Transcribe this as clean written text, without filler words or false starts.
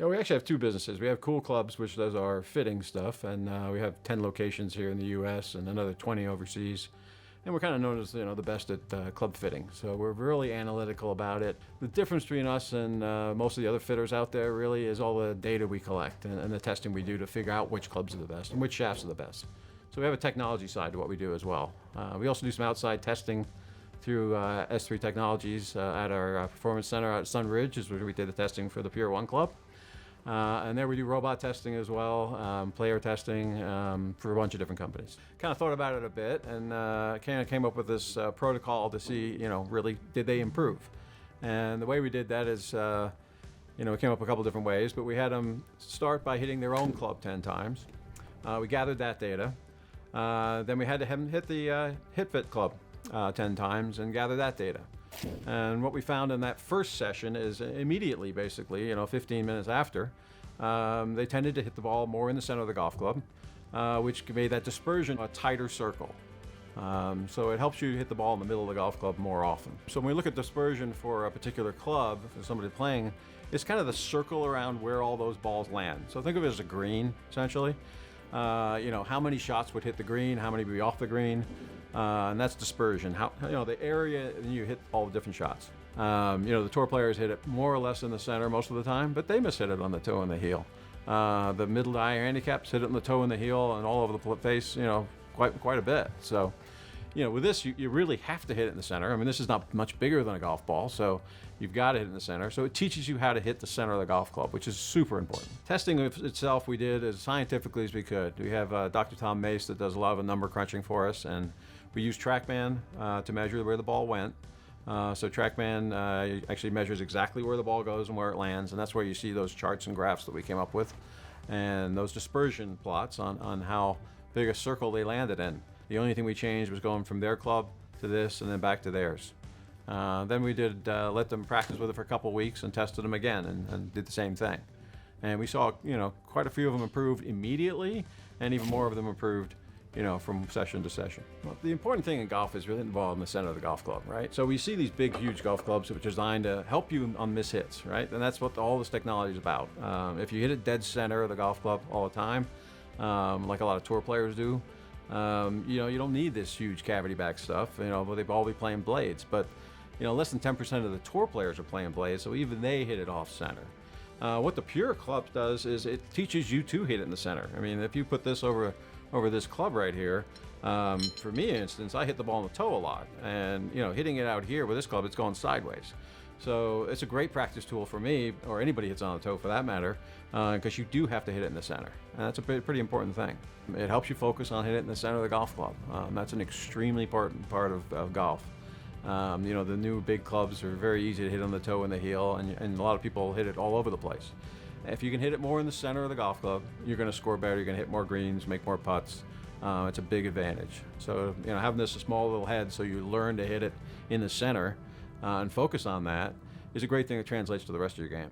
Yeah, we actually have two businesses. We have Cool Clubs, which does our fitting stuff, and we have 10 locations here in the U.S. and another 20 overseas. And we're kind of known as the best at club fitting. So we're really analytical about it. The difference between us and most of the other fitters out there really is all the data we collect and the testing we do to figure out which clubs are the best and which shafts are the best. So we have a technology side to what we do as well. We also do some outside testing through S3 Technologies at our performance center at Sun Ridge, is where we did the testing for the Pier 1 Club. And there we do robot testing as well, player testing for a bunch of different companies. Kind of thought about it a bit and kind of came up with this protocol to see, really did they improve? And the way we did that is, we came up a couple different ways, but we had them start by hitting their own club 10 times. We gathered that data. Then we had to have them hit the HitFit club 10 times and gather that data. And what we found in that first session is immediately, basically, 15 minutes after, they tended to hit the ball more in the center of the golf club, which made that dispersion a tighter circle. So it helps you hit the ball in the middle of the golf club more often. So when we look at dispersion for a particular club, for somebody playing, it's kind of the circle around where all those balls land. So think of it as a green, essentially. How many shots would hit the green, how many would be off the green, and that's dispersion. How the area you hit all the different shots. The tour players hit it more or less in the center most of the time, but they miss hit it on the toe and the heel. The middle higher handicaps hit it on the toe and the heel and all over the face, quite a bit. So, with this, you really have to hit it in the center. I mean, this is not much bigger than a golf ball, so you've got to hit it in the center. So it teaches you how to hit the center of the golf club, which is super important. Testing itself we did as scientifically as we could. We have Dr. Tom Mace that does a lot of the number crunching for us, and we use TrackMan to measure where the ball went. So TrackMan actually measures exactly where the ball goes and where it lands, and that's where you see those charts and graphs that we came up with, and those dispersion plots on how big a circle they landed in. The only thing we changed was going from their club to this and then back to theirs. Then we did let them practice with it for a couple weeks and tested them again and did the same thing. And we saw, quite a few of them improved immediately, and even more of them improved, from session to session. Well, the important thing in golf is really involved in the center of the golf club, right? So we see these big, huge golf clubs which are designed to help you on miss hits, right? And that's what all this technology is about. If you hit it dead center of the golf club all the time, like a lot of tour players do, you don't need this huge cavity back stuff, but they've all be playing blades. But, less than 10% of the tour players are playing blades, so even they hit it off center. What the Pure Club does is it teaches you to hit it in the center. I mean, if you put this over this club right here, for me, instance, I hit the ball in the toe a lot, and hitting it out here with this club, it's going sideways. So it's a great practice tool for me, or anybody hits on the toe for that matter, because you do have to hit it in the center. And that's a pretty important thing. It helps you focus on hitting it in the center of the golf club. That's an extremely important part of golf. The new big clubs are very easy to hit on the toe and the heel, and a lot of people hit it all over the place. If you can hit it more in the center of the golf club, you're going to score better, you're going to hit more greens, make more putts. It's a big advantage. So, having this small little head so you learn to hit it in the center and focus on that is a great thing that translates to the rest of your game.